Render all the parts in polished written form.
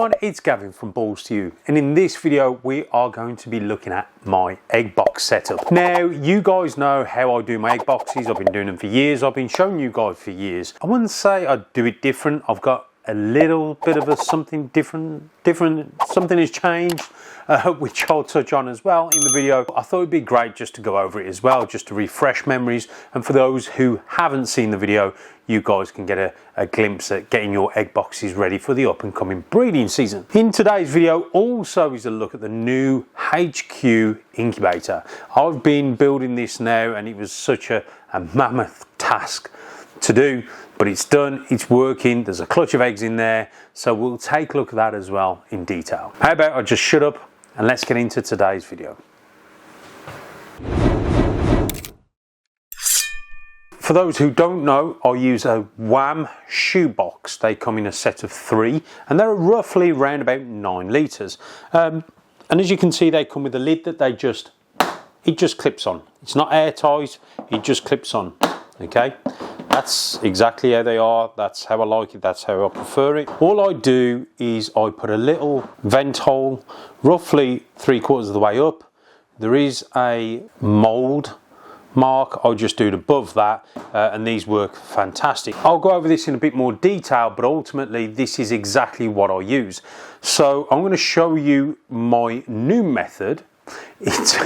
everyone, it's Gavin from Balls to You, and in this video we are going to be looking at my egg box setup. Now, you guys know how I do my egg boxes. I've been doing them for years. I've been showing you guys for years. I wouldn't say I do it different. I've got a little bit of a something different, something has changed, which I'll touch on as well in the video. I thought it'd be great just to go over it as well, just to refresh memories, and for those who haven't seen the video, you guys can get a glimpse at getting your egg boxes ready for the up and coming breeding season. In today's video also is a look at the new HQ incubator. I've been building this now and it was such a mammoth task to do, but it's done, it's working, there's a clutch of eggs in there, so we'll take a look at that as well in detail. How about I just shut up and let's get into today's video. For those who don't know, I use a WAM shoebox. They come in a set of 3 and they're roughly around about 9 litres. And as you can see, they come with a lid that it just clips on. It's not airtight, it just clips on, okay? That's exactly how they are, that's how I like it, that's how I prefer it. All I do is I put a little vent hole, roughly 3/4 of the way up. There is a mould mark, I'll just do it above that, and these work fantastic. I'll go over this in a bit more detail, but ultimately this is exactly what I use. So I'm going to show you my new method. It's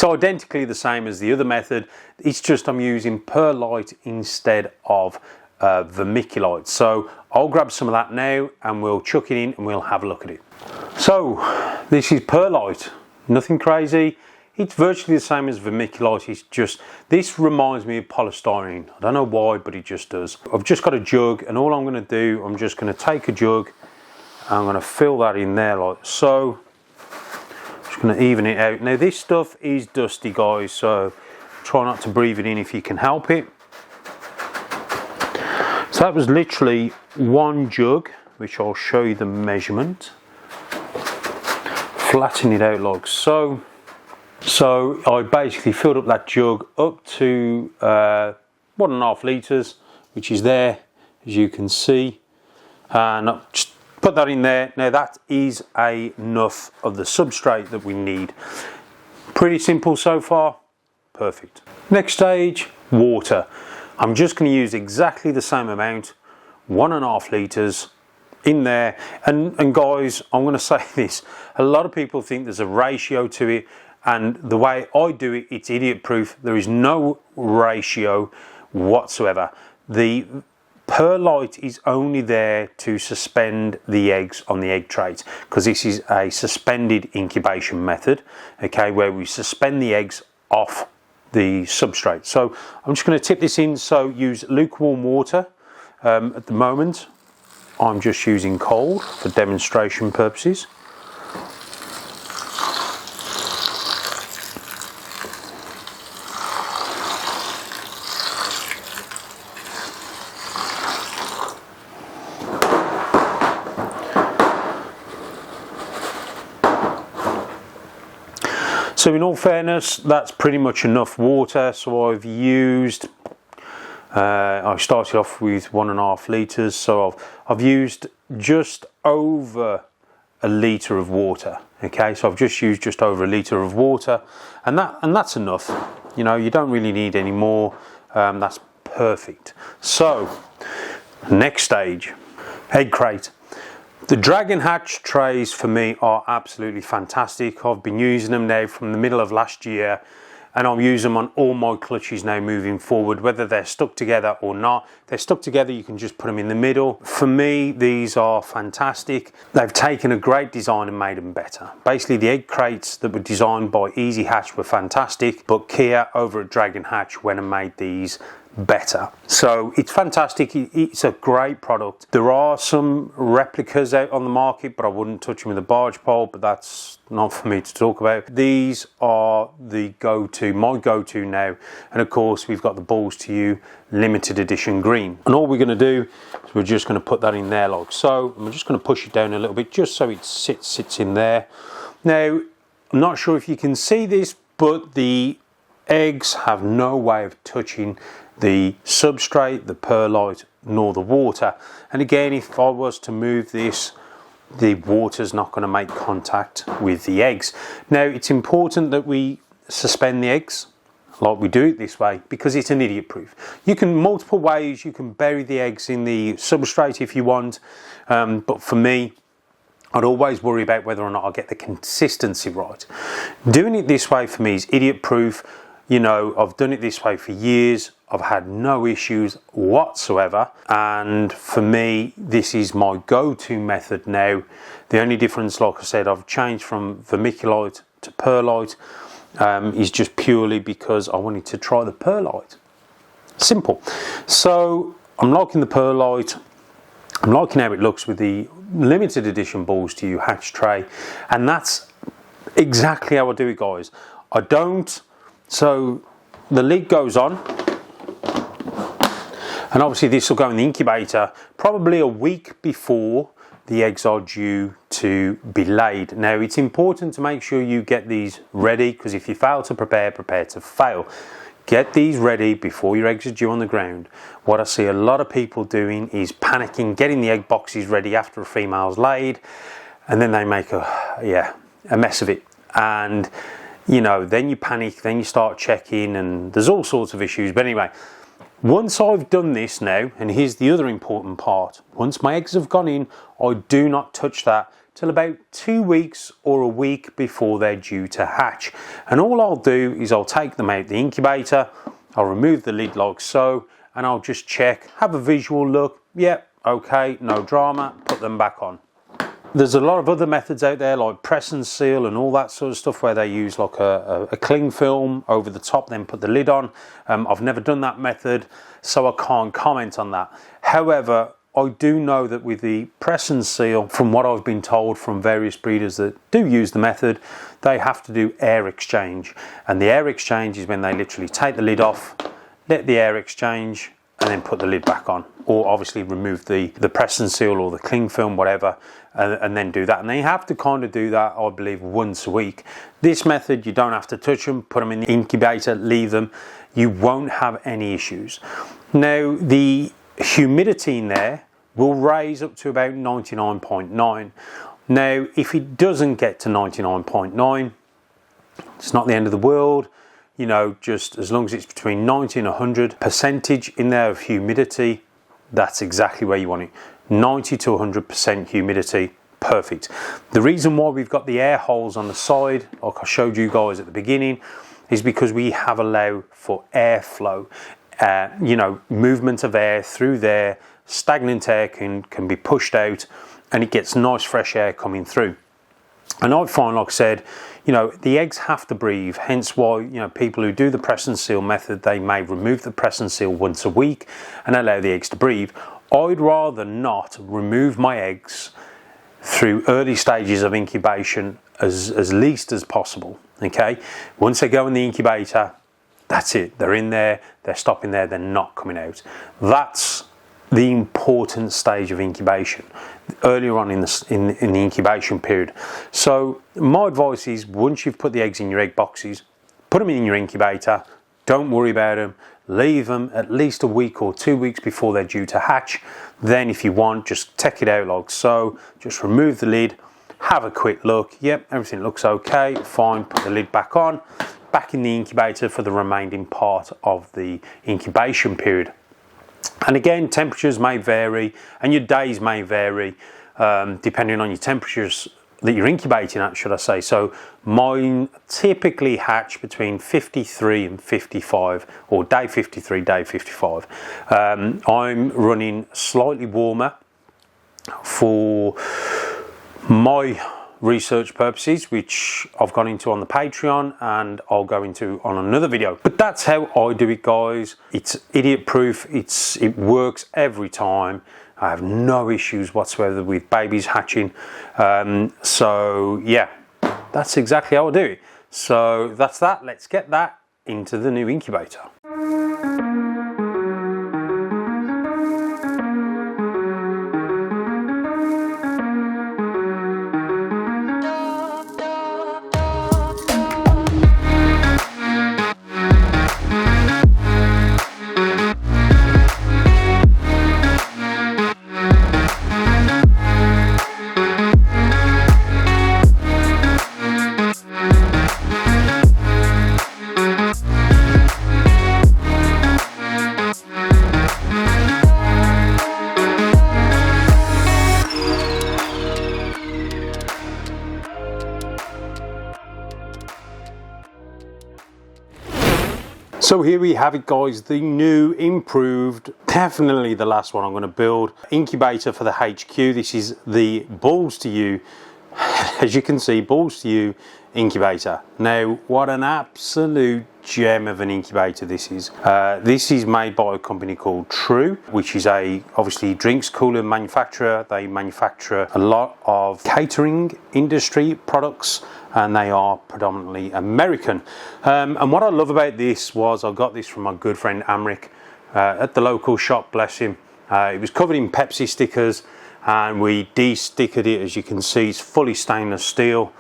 identically the same as the other method, it's just I'm using perlite instead of vermiculite. So I'll grab some of that now and we'll chuck it in and we'll have a look at it. So this is perlite, nothing crazy. It's virtually the same as vermiculite, it's just, this reminds me of polystyrene. I don't know why, but it just does. I've just got a jug and all I'm going to do, I'm just going to take a jug and I'm going to fill that in there like so. Just going to even it out. Now this stuff is dusty, guys, so try not to breathe it in if you can help it. So that was literally 1 jug, which I'll show you the measurement. Flatten it out like so. So I basically filled up that jug up to 1.5 litres, which is there, as you can see, and I'll just put that in there. Now that is enough of the substrate that we need. Pretty simple so far, perfect. Next stage, water. I'm just going to use exactly the same amount, 1.5 litres in there. And guys, I'm going to say this, a lot of people think there's a ratio to it. And the way I do it, it's idiot proof. There is no ratio whatsoever. The perlite is only there to suspend the eggs on the egg trays, because this is a suspended incubation method, okay, where we suspend the eggs off the substrate. So I'm just going to tip this in, so use lukewarm water. At the moment, I'm just using cold for demonstration purposes. So in all fairness, that's pretty much enough water. So I've used, I started off with 1.5 litres, so I've used just over 1 litre of water. Okay, so I've just used just over 1 litre of water, and that's enough. You know, you don't really need any more. That's perfect. So next stage, egg crate. The Dragon Hatch trays for me are absolutely fantastic. I've been using them now from the middle of last year, and I'll use them on all my clutches now moving forward, whether they're stuck together or not. If they're stuck together, you can just put them in the middle. For me, these are fantastic. They've taken a great design and made them better. Basically, the egg crates that were designed by Easy Hatch were fantastic, but Kia over at Dragon Hatch went and made these better. So it's fantastic, it's a great product. There are some replicas out on the market, but I wouldn't touch them with a barge pole, but that's not for me to talk about. These are the go-to, my go-to now, and of course we've got the Balls to You limited edition green, and all we're going to do is we're just going to put that in there like so, and we're just going to push it down a little bit just so it sits in there. Now, I'm not sure if you can see this, but the eggs have no way of touching the substrate, the perlite, nor the water. And again, if I was to move this the water's not going to make contact with the eggs. Now, it's important that we suspend the eggs like we do it this way, because it's an idiot proof. You can multiple ways. You can bury the eggs in the substrate if you want, but for me, I'd always worry about whether or not I get the consistency right. Doing it this way for me is idiot proof. You know, I've done it this way for years. I've had no issues whatsoever, and for me, this is my go-to method now. The only difference, like I said, I've changed from vermiculite to perlite, is just purely because I wanted to try the perlite. Simple. So I'm liking the perlite. I'm liking how it looks with the limited edition balls to you hatch tray, and that's exactly how I do it, guys. I don't. So the lid goes on, and obviously this will go in the incubator probably a week before the eggs are due to be laid. Now, it's important to make sure you get these ready, because if you fail to prepare, prepare to fail. Get these ready before your eggs are due on the ground. What I see a lot of people doing is panicking, getting the egg boxes ready after a female's laid, and then they make a mess of it. And you know, then you panic, then you start checking, and there's all sorts of issues. But anyway, once I've done this now, and here's the other important part, once my eggs have gone in, I do not touch that till about 2 weeks or a week before they're due to hatch. And all I'll do is I'll take them out the incubator, I'll remove the lid like so, and I'll just check, have a visual look, yep, okay, no drama, put them back on. There's a lot of other methods out there like press and seal and all that sort of stuff where they use like a cling film over the top, then put the lid on. I've never done that method, so I can't comment on that. However, I do know that with the press and seal, from what I've been told from various breeders that do use the method, they have to do air exchange. And the air exchange is when they literally take the lid off, let the air exchange, and then put the lid back on, or obviously remove the press and seal or the cling film, whatever, and then do that. And they have to kind of do that, I believe, once a week. This method, you don't have to touch them, put them in the incubator, leave them. You won't have any issues. Now, the humidity in there will raise up to about 99.9. Now, if it doesn't get to 99.9, it's not the end of the world. You know, just as long as it's between 90 and 100 percentage in there of humidity, that's exactly where you want it. 90 to 100% humidity, perfect. The reason why we've got the air holes on the side, like I showed you guys at the beginning, is because we have allowed for airflow. You know, movement of air through there, stagnant air can be pushed out, and it gets nice fresh air coming through. And I find, like I said, you know, the eggs have to breathe, hence why, you know, people who do the press and seal method, they may remove the press and seal once a week and allow the eggs to breathe. I'd rather not remove my eggs through early stages of incubation as least as possible, okay? Once they go in the incubator, that's it. They're in there, they're stopping there, they're not coming out. That's the important stage of incubation, earlier on in the incubation period. So my advice is, once you've put the eggs in your egg boxes, put them in your incubator, don't worry about them, leave them at least a week or 2 weeks before they're due to hatch. Then if you want, just take it out like so, just remove the lid, have a quick look, yep, everything looks okay, fine, put the lid back on, back in the incubator for the remaining part of the incubation period. And again, temperatures may vary and your days may vary depending on your temperatures that you're incubating at, should I say. So mine typically hatch between 53 and 55, or day 53, day 55. I'm running slightly warmer for my research purposes, which I've gone into on the Patreon and I'll go into on another video. But that's how I do it, guys. It's idiot proof. It works every time. I have no issues whatsoever with babies hatching. So yeah, that's exactly how I do it. So that's that. Let's get that into the new incubator. So here we have it, guys, the new, improved, definitely the last one I'm going to build, incubator for the HQ. This is the balls to you, as you can see, balls to you incubator. Now, what an absolute gem of an incubator this is. This is made by a company called True, which is a obviously drinks cooler manufacturer. They manufacture a lot of catering industry products, and they are predominantly American. And what I love about this was I got this from my good friend Amric at the local shop, bless him. It was covered in Pepsi stickers, and we de-stickered it. As you can see, it's fully stainless steel,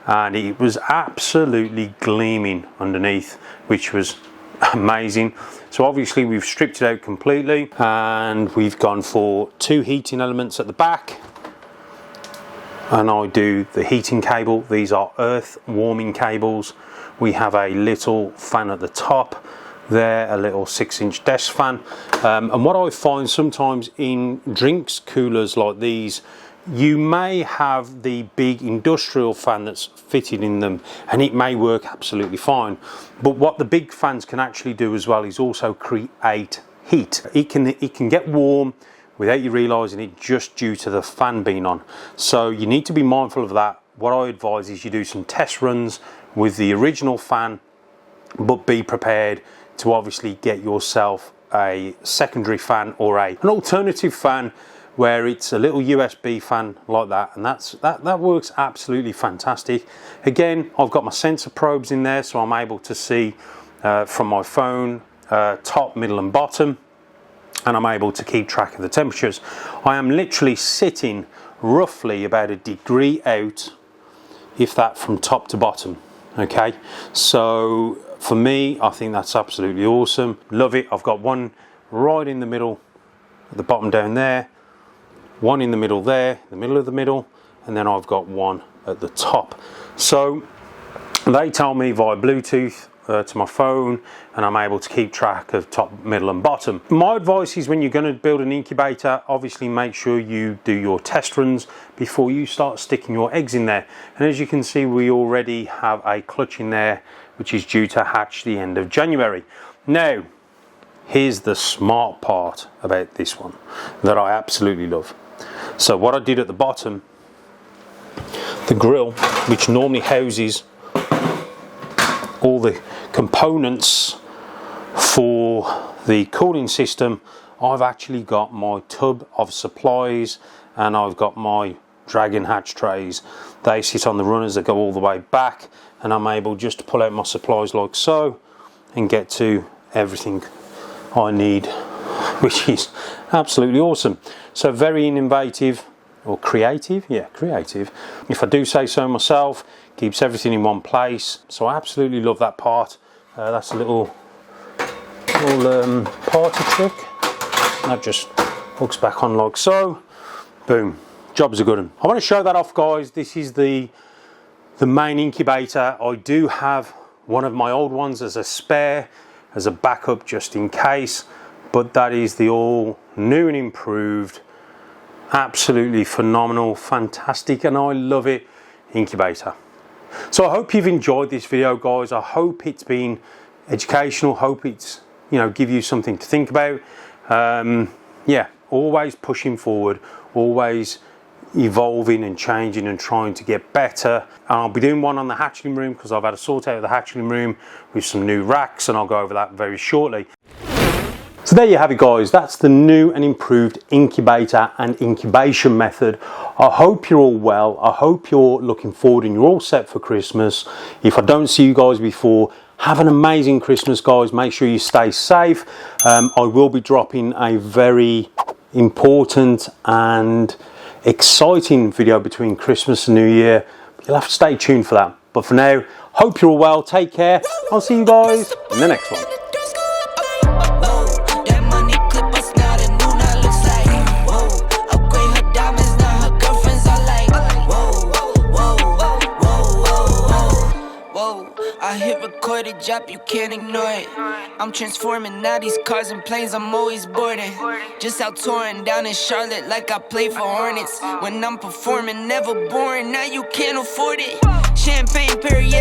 and it was absolutely gleaming underneath, which was amazing. So obviously we've stripped it out completely, and we've gone for 2 heating elements at the back, and I do the heating cable. These are earth warming cables. We have a little fan at the top there, a little 6-inch desk fan, and what I find sometimes in drinks coolers like these, you may have the big industrial fan that's fitted in them, and it may work absolutely fine, but what the big fans can actually do as well is also create heat. It can get warm without you realizing it, just due to the fan being on. So you need to be mindful of that. What I advise is you do some test runs with the original fan, but be prepared to obviously get yourself a secondary fan or an alternative fan where it's a little USB fan like that, and that works absolutely fantastic. Again, I've got my sensor probes in there, so I'm able to see from my phone top, middle and bottom, and I'm able to keep track of the temperatures. I am literally sitting roughly about a degree out, if that, from top to bottom. Okay, so for me, I think that's absolutely awesome. Love it. I've got one right in the middle, at the bottom down there, one in the middle there, the middle of the middle, and then I've got one at the top. So they tell me via Bluetooth to my phone, and I'm able to keep track of top, middle and bottom. My advice is, when you're going to build an incubator, obviously make sure you do your test runs before you start sticking your eggs in there. And as you can see, we already have a clutch in there which is due to hatch the end of January. Now, here's the smart part about this one that I absolutely love. So what I did at the bottom, the grill, which normally houses all the components for the cooling system, I've actually got my tub of supplies, and I've got my dragon hatch trays. They sit on the runners that go all the way back, and I'm able just to pull out my supplies like so and get to everything I need, which is absolutely awesome. So very innovative, or creative, yeah, creative, if I do say so myself. Keeps everything in one place, so I absolutely love that part. That's a little party trick. That just hooks back on like so. Boom, job's a good one. I want to show that off, guys. This is the main incubator. I do have one of my old ones as a spare, as a backup just in case, but that is the all new and improved, absolutely phenomenal, fantastic, and I love it, incubator. So I hope you've enjoyed this video, guys. I hope it's been educational. Hope it's, give you something to think about. Yeah, always pushing forward, always evolving and changing and trying to get better. And I'll be doing one on the hatchling room, because I've had a sort out of the hatchling room with some new racks, and I'll go over that very shortly. So there you have it, guys. That's the new and improved incubator and incubation method. I hope you're all well. I hope you're looking forward and you're all set for Christmas. If I don't see you guys before, have an amazing Christmas, guys. Make sure you stay safe. I will be dropping a very important and exciting video between Christmas and New Year. You'll have to stay tuned for that. But for now, hope you're all well. Take care. I'll see you guys in the next one. I hit record a drop, you can't ignore it. I'm transforming now these cars and planes, I'm always boarding. Just out touring down in Charlotte like I play for Hornets. When I'm performing, never boring, now you can't afford it. Champagne Perrier